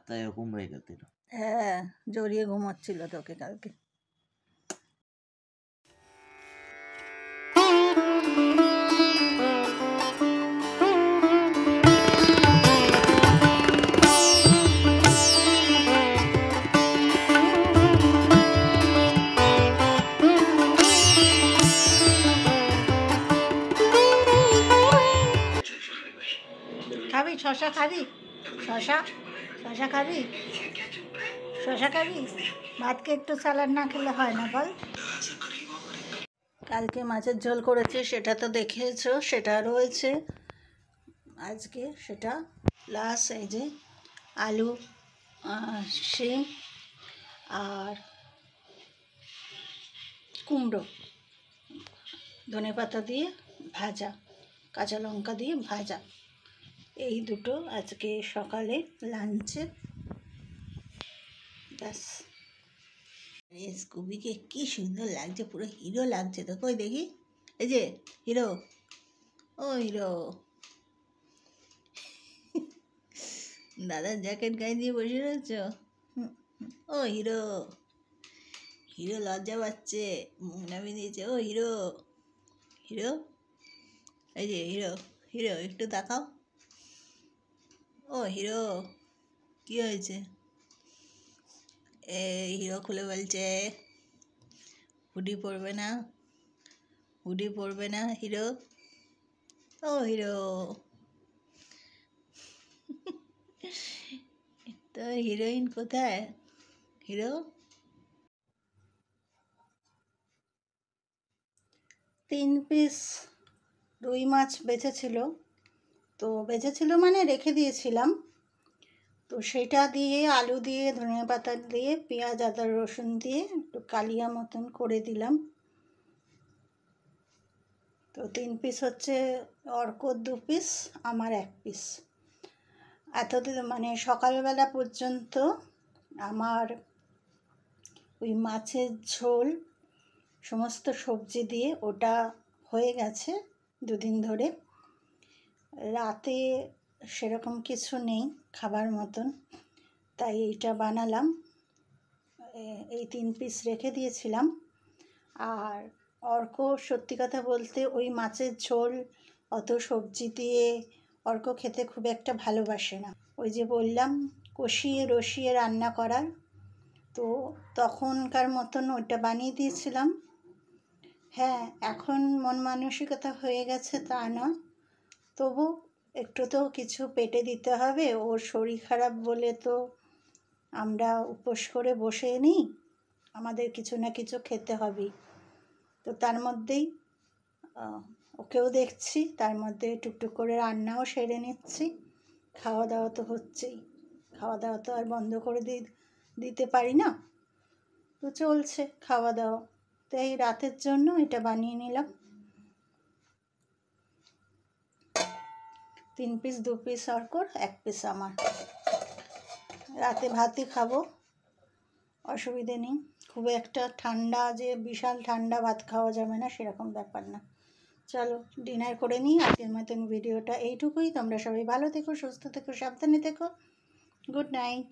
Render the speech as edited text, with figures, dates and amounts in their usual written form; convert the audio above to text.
তাই এরকম রেখে দিল। হ্যাঁ, জড়িয়ে ঘুমাচ্ছিল তোকে কালকে। খাবি শশা? খাবি শশা? শশা খাবি? শশা খাবি? ভাতকে একটু স্যালাড না খেলে হয় না বল? কালকে মাছের ঝোল করেছি, সেটা তো দেখেছো, সেটা রয়েছে আজকে সেটা। প্লাস এই যে আলু, শিম আর কুমড়ো, ধনেপাতা দিয়ে ভাজা, কাঁচা লঙ্কা দিয়ে ভাজা, এই দুটো আজকে সকালে লাঞ্চে। ব্যাস। স্কুবিকে কি সুন্দর লাগছে, পুরো হিরো লাগছে তো। কই দেখি, এই যে হিরো, ও হিরো। দাদার জ্যাকেট গায়ে দিয়ে বসে রয়েছ, ও হিরো। হিরো লজ্জা পাচ্ছে, মুখ নামিয়ে দিয়েছে। ও হিরো, হিরো, এই যে হিরো, হিরো একটু তাকাও। ও হিরো, কি হয়েছে? এই হিরো খুলে বলছে হুডি পরবে না, হুডি পরবে না হিরো। ও হিরো, তো হিরোইন কোথায়? হিরো। 3 পিস রুই মাছ বেঁচেছিল, তো বেঁচেছিল মানে রেখে দিয়েছিলাম, তো সেটা দিয়ে আলু দিয়ে ধনিয়া পাতা দিয়ে পেঁয়াজ আদা রসুন দিয়ে একটু কালিয়া মতন করে দিলাম। তো 3 পিস হচ্ছে, অর্কর 2 পিস, আমার 1 পিস। এতদিন মানে সকালবেলা পর্যন্ত আমার ওই মাছের ঝোল সমস্ত সবজি দিয়ে ওটা হয়ে গেছে 2 দিন ধরে। রাতে সেরকম কিছু নেই খাবার মতন, তাই এইটা বানালাম। এই 3 পিস রেখে দিয়েছিলাম। আর অর্ক সত্যি কথা বলতে ওই মাছের ঝোল অত সবজি দিয়ে অর্ক খেতে খুব একটা ভালোবাসে না। ওই যে বললাম কষিয়ে রসিয়ে রান্না করার, তো তখনকার মতন ওইটা বানিয়ে দিয়েছিলাম। হ্যাঁ, এখন মন মানসিকতা হয়ে গেছে তা না, তবু একটু তো কিছু পেটে দিতে হবে। ওর শরীর খারাপ বলে তো আমরা উপোস করে বসে নিই, আমাদের কিছু না কিছু খেতে হবেই। তো তার মধ্যেই ওকেও দেখছি, তার মধ্যে টুকটুক করে রান্নাও সেরে নিচ্ছি। খাওয়া দাওয়া তো হচ্ছেই, খাওয়া দাওয়া তো আর বন্ধ করে দিতে পারি না, তো চলছে খাওয়া দাওয়া। তো এই রাতের জন্য এটা বানিয়ে নিলাম। 3 পিস 2 পিস অর্কর, 1 পিস আমার। রাতে ভাতই খাবো, অসুবিধে নেই। খুব একটা ঠান্ডা যে বিশাল ঠান্ডা ভাত খাওয়া যাবে না সেরকম ব্যাপার না। চলো ডিনার করে নিই। আজকের মতন ভিডিওটা এইটুকুই। তোমরা সবাই ভালো থেকো, সুস্থ থেকো, সাবধানে থেকো। Good night.